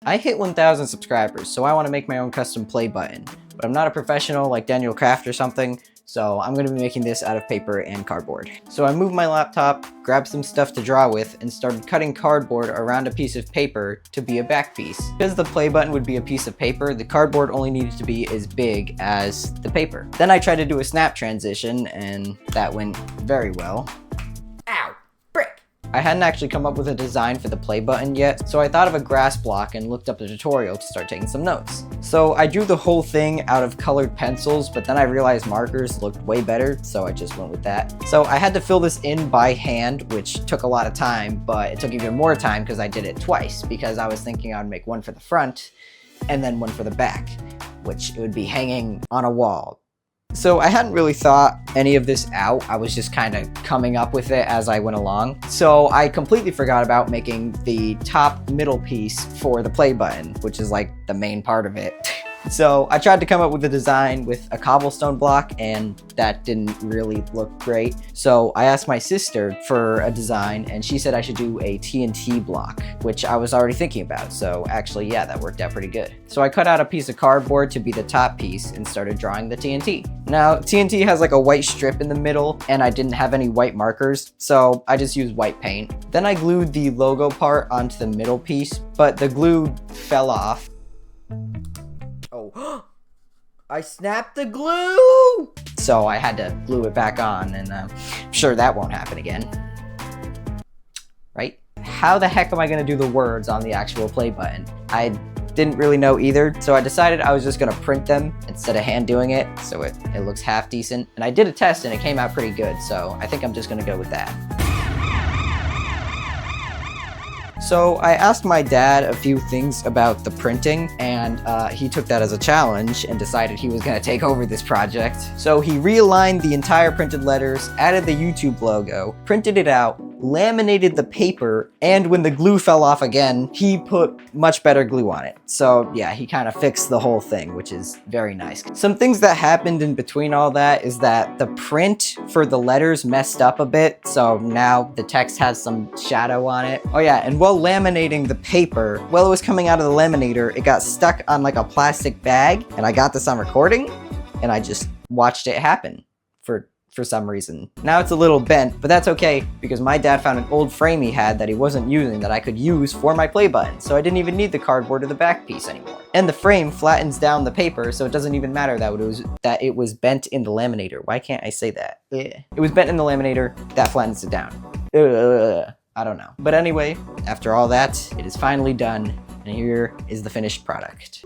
I hit 1,000 subscribers, so I want to make my own custom play button. But I'm not a professional like Daniel Craft or something, so I'm going to be making this out of paper and cardboard. So I moved my laptop, grabbed some stuff to draw with, and started cutting cardboard around a piece of paper to be a back piece. Because the play button would be a piece of paper, the cardboard only needed to be as big as the paper. Then I tried to do a snap transition, and that went very well. Ow! Brick! I hadn't actually come up with a design for the play button yet, so I thought of a grass block and looked up a tutorial to start taking some notes. So I drew the whole thing out of colored pencils, but then I realized markers looked way better, so I just went with that. So I had to fill this in by hand, which took a lot of time, but it took even more time because I did it twice, because I was thinking I would make one for the front and then one for the back, which it would be hanging on a wall. So I hadn't really thought any of this out. I was just kind of coming up with it as I went along. So I completely forgot about making the top middle piece for the play button, which is like the main part of it. So I tried to come up with a design with a cobblestone block, and that didn't really look great. So I asked my sister for a design, and she said I should do a TNT block, which I was already thinking about. So actually, yeah, that worked out pretty good. So I cut out a piece of cardboard to be the top piece and started drawing the TNT. Now, TNT has like a white strip in the middle, and I didn't have any white markers, so I just used white paint. Then I glued the logo part onto the middle piece, but the glue fell off. Oh, I snapped the glue! So I had to glue it back on, and I'm sure that won't happen again. Right? How the heck am I gonna do the words on the actual play button? I didn't really know either, so I decided I was just gonna print them instead of hand doing it, so it looks half decent. And I did a test and it came out pretty good, so I think I'm just gonna go with that. So I asked my dad a few things about the printing, and he took that as a challenge and decided he was going to take over this project. So he realigned the entire printed letters, added the YouTube logo, printed it out, laminated the paper, and when the glue fell off again, he put much better glue on it. So yeah, he kind of fixed the whole thing, which is very nice. Some things that happened in between all that is that the print for the letters messed up a bit, so now the text has some shadow on it. Oh yeah, and while laminating the paper, while it was coming out of the laminator, it got stuck on like a plastic bag, and I got this on recording, and I just watched it happen for some reason. Now it's a little bent, but that's okay because my dad found an old frame he had that he wasn't using that I could use for my play button, so I didn't even need the cardboard or the back piece anymore. And the frame flattens down the paper, so it doesn't even matter that it was bent in the laminator. Why can't I say that? It was bent in the laminator, that flattens it down. I don't know. But anyway, after all that, it is finally done, and here is the finished product.